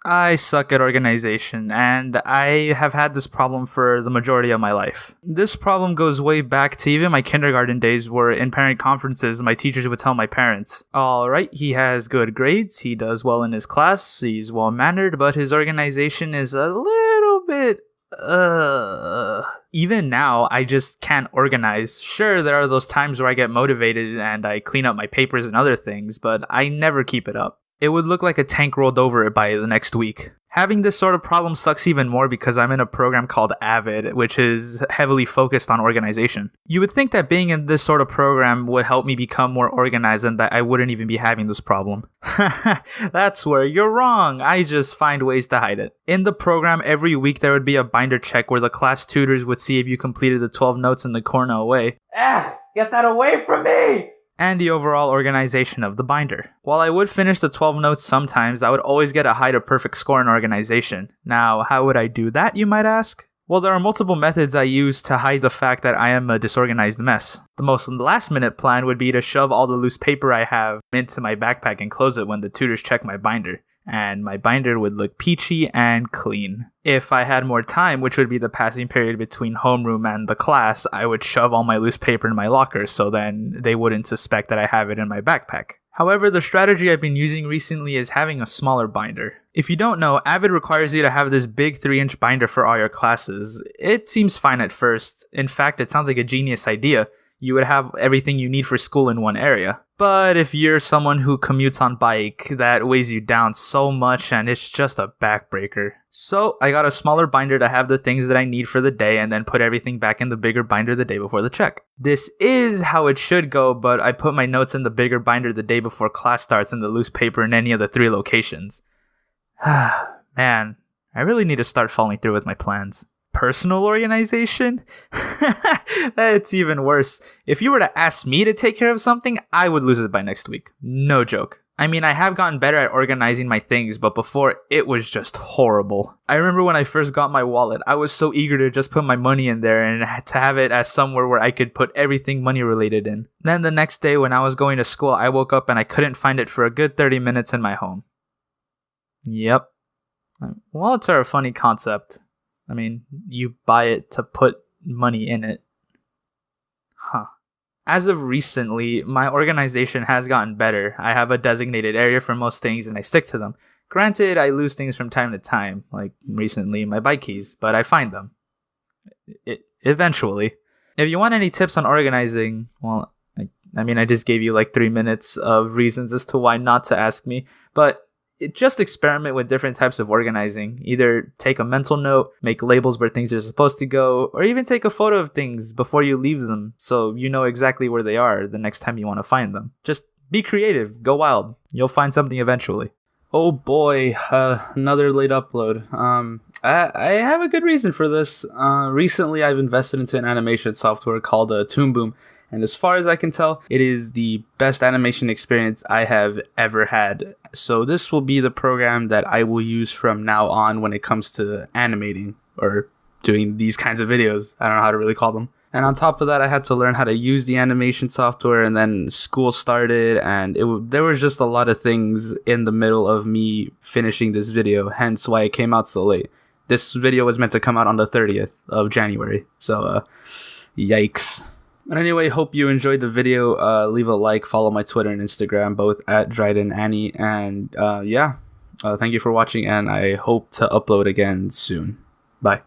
I suck at organization, and I have had this problem for the majority of my life. This problem goes way back to even my kindergarten days, where in parent conferences, my teachers would tell my parents, alright, he has good grades, he does well in his class, he's well-mannered, but his organization is a little bit even now, I just can't organize. Sure, there are those times where I get motivated and I clean up my papers and other things, but I never keep it up. It would look like a tank rolled over it by the next week. Having this sort of problem sucks even more because I'm in a program called Avid, which is heavily focused on organization. You would think that being in this sort of program would help me become more organized and that I wouldn't even be having this problem. That's where you're wrong. I just find ways to hide it. In the program, every week there would be a binder check where the class tutors would see if you completed the 12 notes in the corner away. Get that away from me! And the overall organization of the binder. While I would finish the 12 notes sometimes, I would always get a high to perfect score in organization. Now, how would I do that, you might ask? Well, there are multiple methods I use to hide the fact that I am a disorganized mess. The most last-minute plan would be to shove all the loose paper I have into my backpack and close it when the tutors check my binder. And my binder would look peachy and clean. If I had more time, which would be the passing period between homeroom and the class, I would shove all my loose paper in my locker so then they wouldn't suspect that I have it in my backpack. However, the strategy I've been using recently is having a smaller binder. If you don't know, Avid requires you to have this big 3-inch binder for all your classes. It seems fine at first. In fact, it sounds like a genius idea. You would have everything you need for school in one area. But if you're someone who commutes on bike, that weighs you down so much and it's just a backbreaker. So I got a smaller binder to have the things that I need for the day and then put everything back in the bigger binder the day before the check. This is how it should go, but I put my notes in the bigger binder the day before class starts and the loose paper in any of the 3 locations. Man, I really need to start following through with my plans. Personal organization? That's even worse. If you were to ask me to take care of something, I would lose it by next week. No joke. I mean, I have gotten better at organizing my things, but before, it was just horrible. I remember when I first got my wallet, I was so eager to just put my money in there and to have it as somewhere where I could put everything money related in. Then the next day when I was going to school, I woke up and I couldn't find it for a good 30 minutes in my home. Yep. Wallets are a funny concept. I mean, you buy it to put money in it. Huh. As of recently, my organization has gotten better. I have a designated area for most things and I stick to them. Granted, I lose things from time to time, like recently my bike keys, but I find them. Eventually. If you want any tips on organizing, well, I just gave you like 3 minutes of reasons as to why not to ask me, but just experiment with different types of organizing. Either take a mental note, make labels where things are supposed to go, or even take a photo of things before you leave them so you know exactly where they are the next time you want to find them. Just be creative, go wild. You'll find something eventually. Oh boy, another late upload. I have a good reason for this. Recently I've invested into an animation software called Toon Boom. And as far as I can tell, it is the best animation experience I have ever had. So this will be the program that I will use from now on when it comes to animating or doing these kinds of videos. I don't know how to really call them. And on top of that, I had to learn how to use the animation software, and then school started, and there was just a lot of things in the middle of me finishing this video, hence why it came out so late. This video was meant to come out on the 30th of January. So, yikes. But anyway, hope you enjoyed the video. Leave a like, follow my Twitter and Instagram, both at Dryden Annie. And thank you for watching, and I hope to upload again soon. Bye.